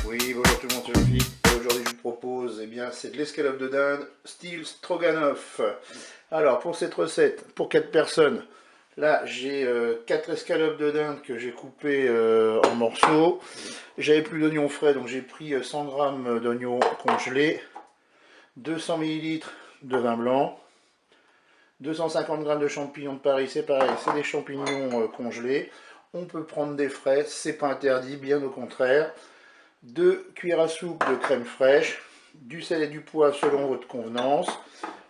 Oui, bonjour tout le monde, c'est Philippe. Aujourd'hui, je vous propose, c'est de l'escalope de dinde, style stroganoff. Alors, pour cette recette, pour 4 personnes, là, j'ai 4 escalopes de dinde que j'ai coupées en morceaux. J'avais plus d'oignons frais, donc j'ai pris 100 g d'oignons congelés, 200 ml de vin blanc, 250 g de champignons de Paris, c'est pareil, c'est des champignons congelés. On peut prendre des frais, c'est pas interdit, bien au contraire. 2 cuillères à soupe de crème fraîche, du sel et du poivre selon votre convenance.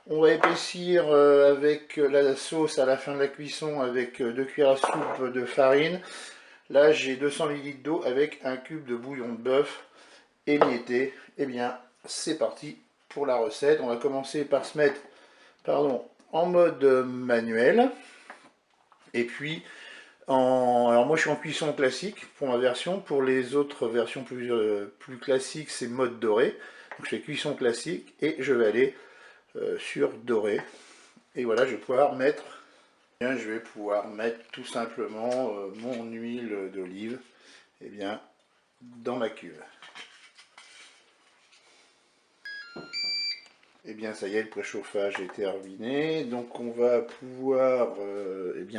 On va épaissir avec la sauce à la fin de la cuisson avec 2 cuillères à soupe de farine. Là j'ai 200 ml d'eau avec un cube de bouillon de bœuf émietté. Et bien c'est parti pour la recette. On va commencer par se mettre en mode manuel. Et puis alors moi je suis en cuisson classique pour ma version, pour les autres versions plus classiques c'est mode doré, donc je fais cuisson classique et je vais aller sur doré, et voilà je vais pouvoir mettre tout simplement mon huile d'olive dans ma cuve. Et bien ça y est, le préchauffage est terminé, donc on va pouvoir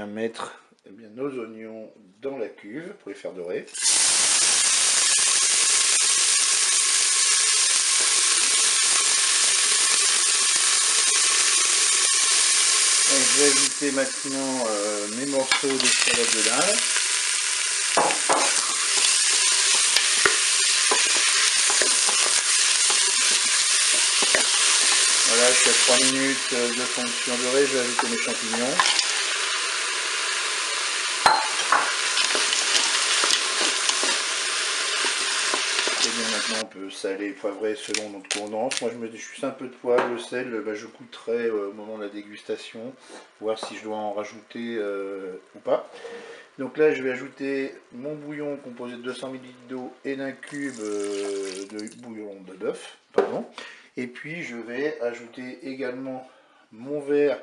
mettre nos oignons dans la cuve pour les faire dorer. Et je vais ajouter maintenant mes morceaux d'escalope de dinde. Voilà, je suis à 3 minutes de fonction dorée, je vais ajouter mes champignons. Et bien maintenant on peut saler, poivrer selon notre convenance. Moi je mets juste un peu de poivre, le sel, je goûterai au moment de la dégustation, voir si je dois en rajouter ou pas. Donc là je vais ajouter mon bouillon composé de 200 ml d'eau et d'un cube de bouillon de bœuf, et puis je vais ajouter également mon verre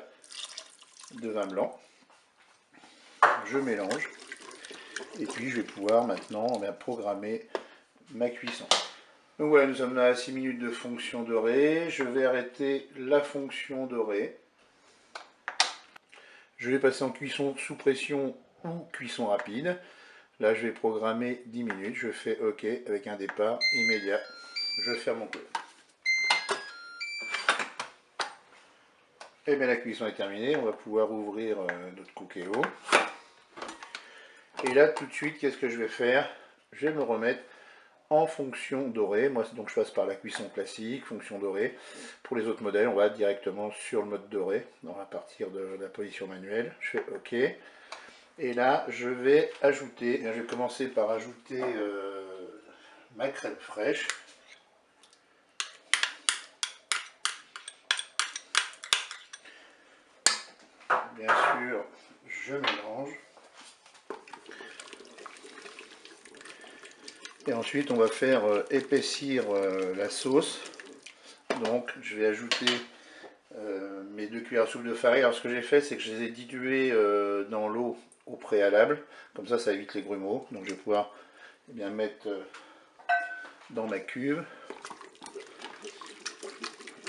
de vin blanc. Je mélange et puis je vais pouvoir maintenant programmer ma cuisson. Donc voilà, nous sommes là à 6 minutes de fonction dorée. Je vais arrêter la fonction dorée. Je vais passer en cuisson sous pression ou cuisson rapide. Là je vais programmer 10 minutes. Je fais OK avec un départ immédiat. Je ferme mon clou. Et bien la cuisson est terminée. On va pouvoir ouvrir notre cookéo. Et là tout de suite, qu'est-ce que je vais faire? Je vais me remettre en fonction dorée. Moi donc je passe par la cuisson classique, fonction dorée. Pour les autres modèles, on va directement sur le mode doré, à partir de la position manuelle. Je fais OK. Et là je vais ajouter, je vais commencer par ajouter ma crème fraîche. Bien sûr, je mélange. Et ensuite, on va faire épaissir la sauce. Donc, je vais ajouter mes 2 cuillères à soupe de farine. Alors, ce que j'ai fait, c'est que je les ai diluées dans l'eau au préalable. Comme ça évite les grumeaux. Donc, je vais pouvoir mettre dans ma cuve.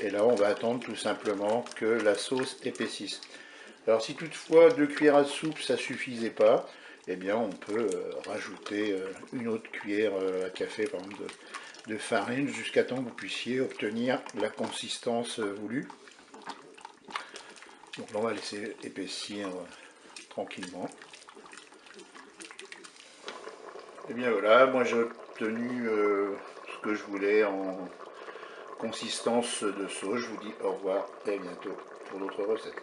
Et là, on va attendre tout simplement que la sauce épaississe. Alors, si toutefois 2 cuillères à soupe, ça suffisait pas, on peut rajouter une autre cuillère à café, par exemple, de farine, jusqu'à temps que vous puissiez obtenir la consistance voulue. Donc là, on va laisser épaissir tranquillement. Et bien voilà, moi j'ai obtenu ce que je voulais en consistance de sauce. Je vous dis au revoir et à bientôt pour d'autres recettes.